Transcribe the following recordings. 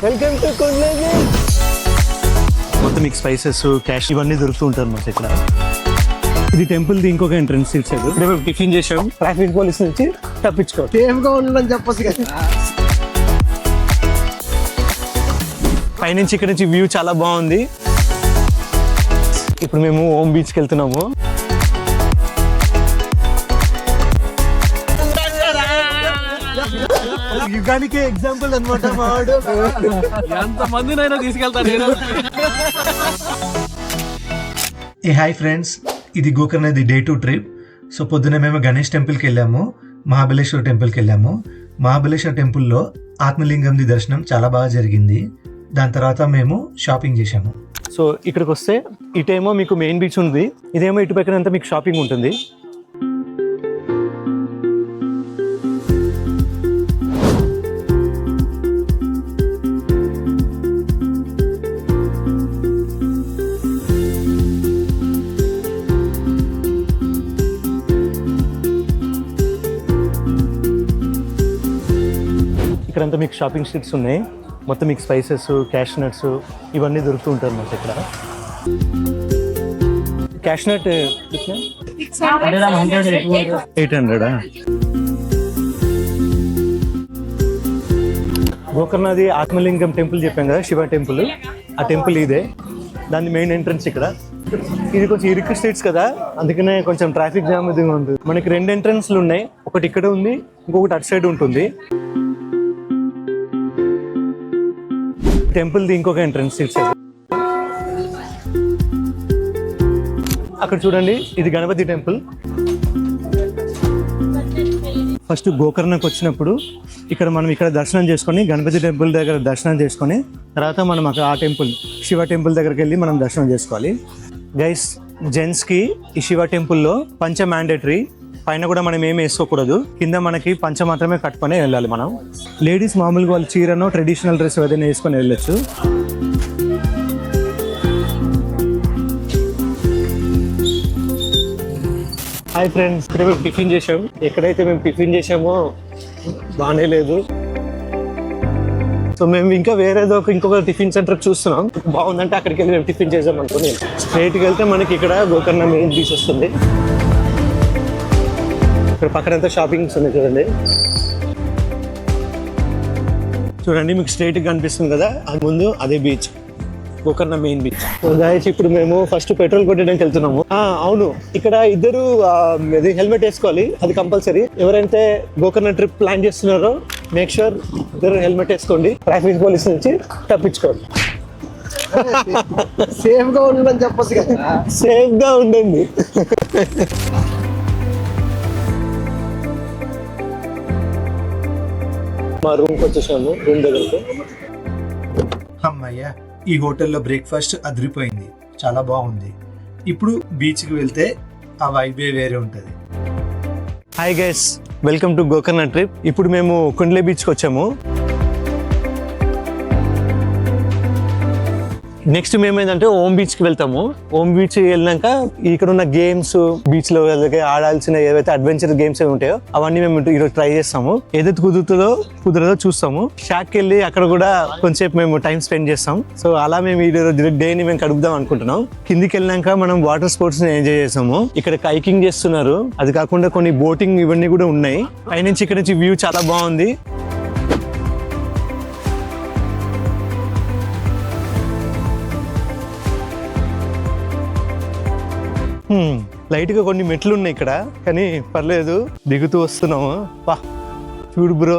Welcome to కుండ్లేబీ. మొత్తం మీకు spices cash ఇవన్నీ దొరుకుతూ ఉంటారు మాకు ఇక్కడ. ఇది టెంపుల్ ది ఇంకొక ఎంట్రన్స్ ఇచ్చాడు. మేము టిఫిన్ చేసాం, ట్రాఫిక్ పోలీస్ నుంచి తప్పించుకోవాలి. సేమ్ గా ఉండదని చెప్పొచ్చు కదా. పైనుంచి ఇక్కడ నుంచి వ్యూ చాలా బాగుంది. ఇప్పుడు మేము ఓం బీచ్కి వెళ్తున్నాము. యుగానికి ఎగ్జాంపుల్ అనమాట మావాడు. ఎంత మందినైనా తీసుకెళ్తాను. ఏ హాయ్ ఫ్రెండ్స్, ఇది గోకర్ణది డే 2 ట్రిప్. సో పొద్దున మేము గణేష్ టెంపుల్కి వెళ్ళాము, మహాబలేశ్వర టెంపుల్కి వెళ్ళాము. మహాబలేశ్వర టెంపుల్లో ఆత్మలింగంది దర్శనం చాలా బాగా జరిగింది. దాని తర్వాత మేము షాపింగ్ చేసాము. సో ఇక్కడికి వస్తే ఇటేమో మీకు మెయిన్ బీచ్ ఉంది, ఇదేమో ఇటు పక్కనంతా మీకు షాపింగ్ ఉంటుంది. ఇక్కడంతా మీకు షాపింగ్ స్ట్రీట్స్ ఉన్నాయి. మొత్తం మీకు స్పైసెస్, క్యాష్ నట్స్ ఇవన్నీ దొరుకుతూ ఉంటారు మాకు ఇక్కడ. క్యాష్ నట్ 800. గోకర్ణది ఆత్మలింగం టెంపుల్ చెప్పాం కదా, శివ టెంపుల్. ఆ టెంపుల్ ఇదే, దాని మెయిన్ ఎంట్రన్స్ ఇక్కడ. ఇది కొంచెం ఇరుకు స్ట్రీట్స్ కదా, అందుకనే కొంచెం ట్రాఫిక్ జామ్ ఇది ఉంటుంది. మనకి 2 ఎంట్రన్స్లు ఉన్నాయి, ఒకటి ఇక్కడ ఉంది, ఇంకొకటి అటు సైడ్ ఉంటుంది. టెంపుల్ ది ఇంకొక ఎంట్రన్స్ ఇచ్చాడు. అక్కడ చూడండి, ఇది గణపతి టెంపుల్. ఫస్ట్ గోకర్ణకు వచ్చినప్పుడు ఇక్కడ దర్శనం చేసుకొని, గణపతి టెంపుల్ దగ్గర దర్శనం చేసుకొని, తర్వాత మనం అక్కడ ఆ టెంపుల్ శివ టెంపుల్ దగ్గరికి వెళ్ళి మనం దర్శనం చేసుకోవాలి. గైస్, జెంట్స్కి ఈ శివ టెంపుల్లో పంచ మ్యాండేటరీ. పైన కూడా మనం ఏమి వేసుకోకూడదు, కింద మనకి పంచ మాత్రమే కట్టుకొని వెళ్ళాలి మనం. లేడీస్ మామూలుగా వాళ్ళు చీరనో ట్రెడిషనల్ డ్రెస్ ఏదైనా వేసుకొని వెళ్ళొచ్చు. హాయ్ ఫ్రెండ్స్, ఇక్కడ మేము టిఫిన్ చేసాం. ఎక్కడైతే మేము టిఫిన్ చేసామో బాగానే లేదు. సో మేము ఇంకా వేరేదో ఇంకొక టిఫిన్ సెంటర్ చూస్తున్నాం, బాగుందంటే అక్కడికి వెళ్ళి మేము టిఫిన్ చేసాం అనుకుని. స్ట్రైట్కి వెళ్తే మనకి ఇక్కడ గోకర్ణ మెయిన్ బీచ్ వస్తుంది. ఇక్కడ పక్కనంతా షాపింగ్స్ ఉన్నాయి చూడండి. చూడండి మీకు స్ట్రైట్గా కనిపిస్తుంది కదా, అది ముందు అదే బీచ్, గోకర్ణ మెయిన్ బీచ్. ఇప్పుడు మేము ఫస్ట్ పెట్రోల్ కొట్టడానికి వెళ్తున్నాము. అవును, ఇక్కడ ఇద్దరు హెల్మెట్ వేసుకోవాలి, అది కంపల్సరీ. ఎవరైతే గోకర్ణ ట్రిప్ ప్లాన్ చేస్తున్నారో మేక్ షూర్ ఇద్దరు హెల్మెట్ వేసుకోండి, ట్రాఫిక్ పోలీస్ నుంచి తప్పించుకోండి. సేమ్ గా ఉండదని చెప్పొచ్చు కదా. సేఫ్ గా ఉండండి. మా రూమ్కి వచ్చేసాము, రూమ్ దగ్గరకు. అమ్మయ్య, ఈ హోటల్లో బ్రేక్ఫాస్ట్ అదిరిపోయింది, చాలా బాగుంది. ఇప్పుడు బీచ్కి వెళ్తే ఆ వైబే వేరే ఉంటుంది. Hi guys, welcome to Gokarna trip. ఇప్పుడు మేము కుండ్లే బీచ్కి వచ్చాము. నెక్స్ట్ మేము ఏంటంటే ఓం బీచ్కి వెళ్తాము. ఓం బీచ్ వెళ్ళినాక ఇక్కడ ఉన్న గేమ్స్, బీచ్ లో ఆడాల్సిన ఏవైతే అడ్వెంచర్ గేమ్స్ ఏవి ఉంటాయో అవన్నీ మేము ఈరోజు ట్రై చేస్తాము. ఏదైతే కుదరదో చూస్తాము. షాట్కి వెళ్ళి అక్కడ కూడా కొంచెంసేపు మేము టైం స్పెండ్ చేస్తాం. సో అలా మేము ఈరోజు డేని మేము గడుపుదాం అనుకుంటున్నాం. కిందికి వెళ్ళినాక మనం వాటర్ స్పోర్ట్స్ ని ఎంజాయ్ చేస్తాము. ఇక్కడ కైకింగ్ చేస్తున్నారు, అది కాకుండా కొన్ని బోటింగ్ ఇవన్నీ కూడా ఉన్నాయి. పైనుంచి ఇక్కడ నుంచి వ్యూ చాలా బాగుంది. లైట్ గా కొన్ని మెట్లు ఉన్నాయి ఇక్కడ, కానీ పర్లేదు, దిగుతూ వస్తున్నాము. పా చూడు బ్రో,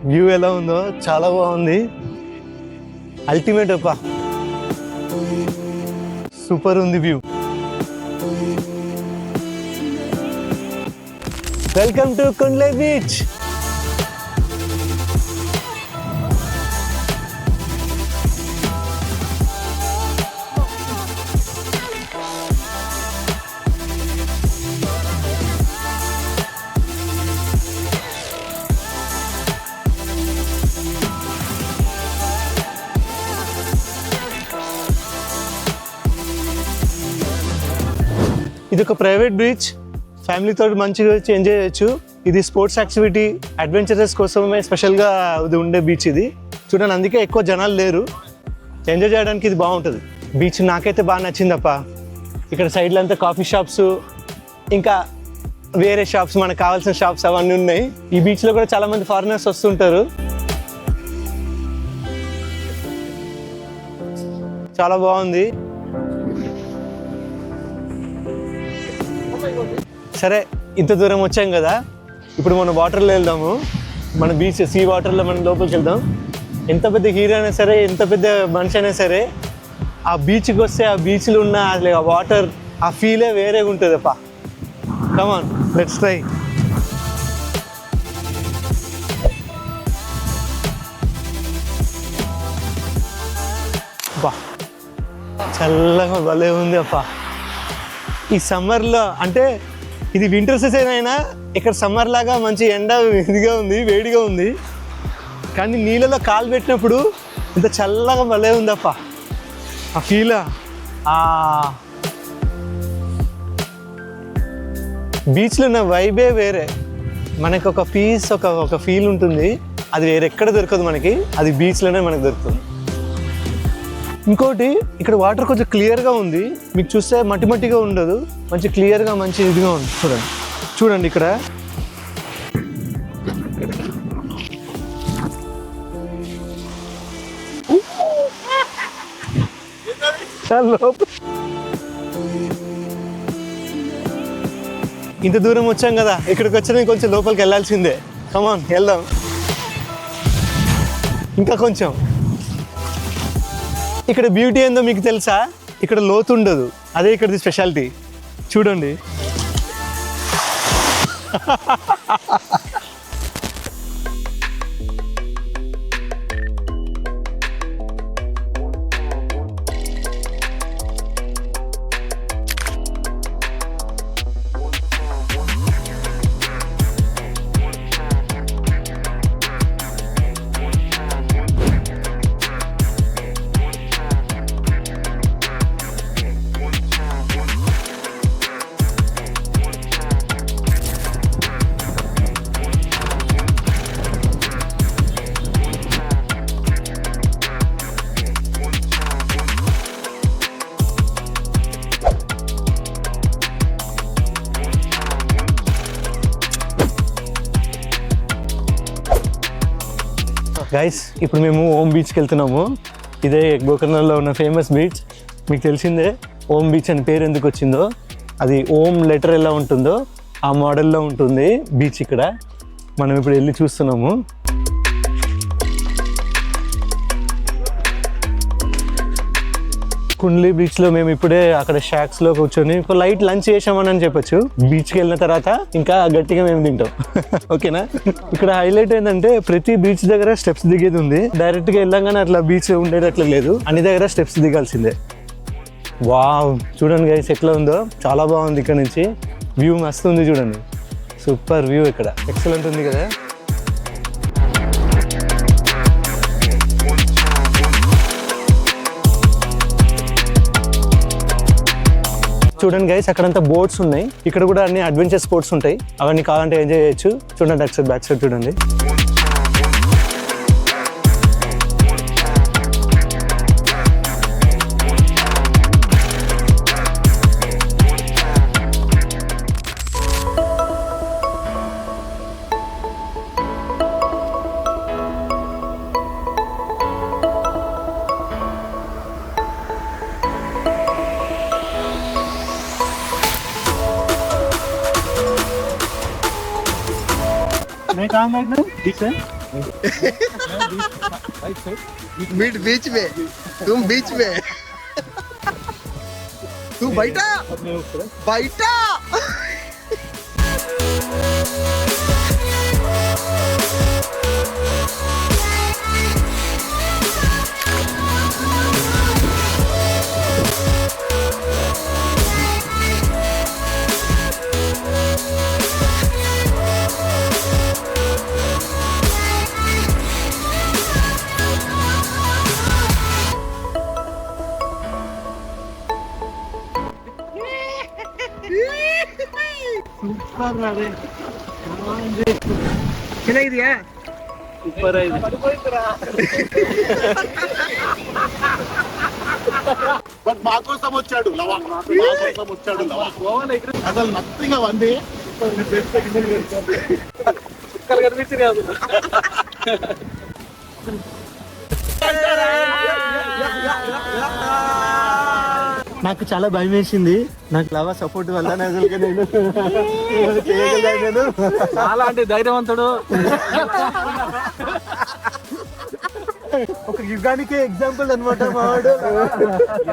వ్యూ ఎలా ఉందో, చాలా బాగుంది. అల్టిమేట్ పా, సూపర్ ఉంది view. Welcome to Kudle beach. ఇది ఒక ప్రైవేట్ బీచ్, ఫ్యామిలీతో మంచిగా వచ్చి ఎంజాయ్ చేయొచ్చు. ఇది స్పోర్ట్స్ యాక్టివిటీ, అడ్వెంచరస్ కోసమే స్పెషల్గా ఇది ఉండే బీచ్. ఇది చూడండి, అందుకే ఎక్కువ జనాలు లేరు. ఎంజాయ్ చేయడానికి ఇది బాగుంటుంది. బీచ్ నాకైతే బాగా నచ్చిందప్ప. ఇక్కడ సైడ్లో అంతా కాఫీ షాప్స్, ఇంకా వేరే షాప్స్, మనకు కావాల్సిన షాప్స్ అవన్నీ ఉన్నాయి. ఈ బీచ్లో కూడా చాలామంది ఫారినర్స్ వస్తుంటారు. చాలా బాగుంది. సరే, ఇంత దూరం వచ్చాం కదా, ఇప్పుడు మనం వాటర్లో వెళ్దాము. మన బీచ్ సీ వాటర్లో మనం లోపలికి వెళ్దాం. ఎంత పెద్ద హీరో అయినా సరే, ఎంత పెద్ద మనిషి అయినా సరే, ఆ బీచ్కి వస్తే ఆ బీచ్లో ఉన్న ఆ వాటర్, ఆ ఫీలే వేరేగా ఉంటుంది అప్ప. Come on, let's try. బా, చల్లగా భలే ఉంది అప్ప. ఈ సమ్మర్లో, అంటే ఇది వింటర్ సీజన్ అయినా ఇక్కడ సమ్మర్ లాగా మంచి ఎండ ఇదిగా ఉంది, వేడిగా ఉంది. కానీ నీళ్ళలో కాలు పెట్టినప్పుడు ఇంత చల్లగా భలే ఉందప్ప. ఆ ఫీల్, బీచ్లో ఉన్న వైబే వేరే. మనకు ఒక పీస్, ఒక ఫీల్ ఉంటుంది. అది వేరెక్కడ దొరకదు మనకి, అది బీచ్లోనే మనకు దొరుకుతుంది. ఇంకోటి, ఇక్కడ వాటర్ కొంచెం క్లియర్గా ఉంది. మీకు చూస్తే మట్టి మట్టిగా ఉండదు, మంచి క్లియర్గా మంచి ఇదిగా ఉంది. చూడండి చూడండి ఇక్కడ ఇంత దూరం వచ్చాం కదా, ఇక్కడికి వచ్చినా కొంచెం లోపలికి వెళ్ళాల్సిందే. కమాన్, వెళ్దాం ఇంకా కొంచెం. ఇక్కడ బ్యూటీ ఏందో మీకు తెలుసా? ఇక్కడ లోతు ఉండదు, అదే ఇక్కడిది స్పెషాలిటీ. చూడండి, గైస్, ఇప్పుడు మేము ఓం బీచ్కి వెళ్తున్నాము. ఇదే గోకర్ణంలో ఉన్న ఫేమస్ బీచ్. మీకు తెలిసిందే ఓం బీచ్ అని పేరు ఎందుకు వచ్చిందో. అది ఓం లెటర్ ఎలా ఉంటుందో ఆ మోడల్లో ఉంటుంది బీచ్. ఇక్కడ మనం ఇప్పుడు వెళ్ళి చూస్తున్నాము. కుండ్లీ బీచ్లో మేము ఇప్పుడే అక్కడ షాక్స్లో కూర్చొని ఒక లైట్ లంచ్ చేసామని చెప్పొచ్చు. బీచ్కి వెళ్ళిన తర్వాత ఇంకా గట్టిగా మేము తింటాం. ఓకేనా? ఇక్కడ హైలైట్ ఏంటంటే ప్రతి బీచ్ దగ్గర స్టెప్స్ దిగేది ఉంది. డైరెక్ట్గా వెళ్ళంగానే అట్లా బీచ్ ఉండేటట్లు లేదు, అన్ని దగ్గర స్టెప్స్ దిగాల్సిందే. వావ్, చూడండి గైస్ ఎట్లా ఉందో, చాలా బాగుంది. ఇక్కడ నుంచి వ్యూ మస్తు ఉంది, చూడండి, సూపర్ వ్యూ. ఇక్కడ ఎక్సలెంట్ ఉంది కదా. చూడండి గైస్, అక్కడంతా బోట్స్ ఉన్నాయి. ఇక్కడ కూడా అన్ని అడ్వెంచర్ స్పోర్ట్స్ ఉంటాయి. అవన్నీ కావాలంటే ఎంజాయ్ చేయొచ్చు. చూడండి అటు సైడ్, బ్యాక్ సైడ్ చూడండి. मिड बीच में, तुम बीच में, तू बैठा बैठा। ಚೆನ್ನಾಗಿದೆಯಾ? సూపర్ అయింది. బట్ మా కోసం వచ్చాడు లవ, మా కోసం వచ్చాడు లవ. అసలు నథింగ్ అవన్నీ చుక్కలు కనిపించింది కాదు. నాకు చాలా భయం వేసింది. నాకు లవ సపోర్ట్ వల్ల నేను చేయగలను. చాలా అంటే ధైర్యవంతుడు. ఒక యుగానికి ఎగ్జాంపుల్ అనమాట మావాడు.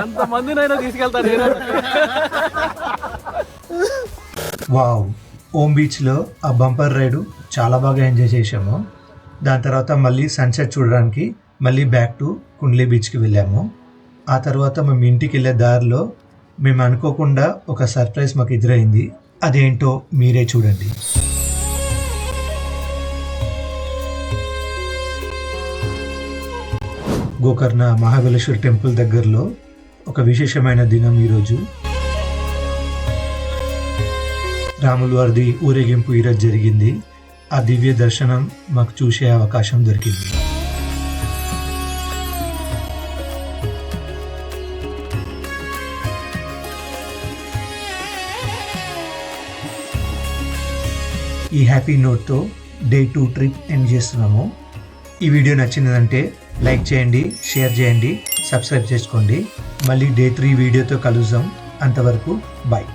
ఎంత మందినైనా తీసుకెళ్తాను నేను. వావ్, ఓమ్ బీచ్లో ఆ బంపర్ రైడ్ చాలా బాగా ఎంజాయ్ చేసాము. దాని తర్వాత మళ్ళీ సన్సెట్ చూడడానికి మళ్ళీ బ్యాక్ టు కుండ్లీ బీచ్కి వెళ్ళాము. ఆ తర్వాత మేము ఇంటికి వెళ్ళే దారిలో మేము అనుకోకుండా ఒక సర్ప్రైజ్ మాకు ఎదురైంది. అదేంటో మీరే చూడండి. గోకర్ణ మహాబలేశ్వర్ టెంపుల్ దగ్గరలో ఒక విశేషమైన దినం ఈరోజు. రాముల వారిది ఊరేగింపు ఈరోజు జరిగింది. ఆ దివ్య దర్శనం మాకు చూసే అవకాశం దొరికింది. ఈ హ్యాపీ నోట్తో డే 2 ట్రిప్ ఎండ్ చేస్తున్నాము. ఈ వీడియో నచ్చిందంటే లైక్ చేయండి, షేర్ చేయండి, సబ్స్క్రైబ్ చేసుకోండి. మళ్ళీ డే 3 వీడియోతో కలుద్దాం. అంతవరకు బాయ్.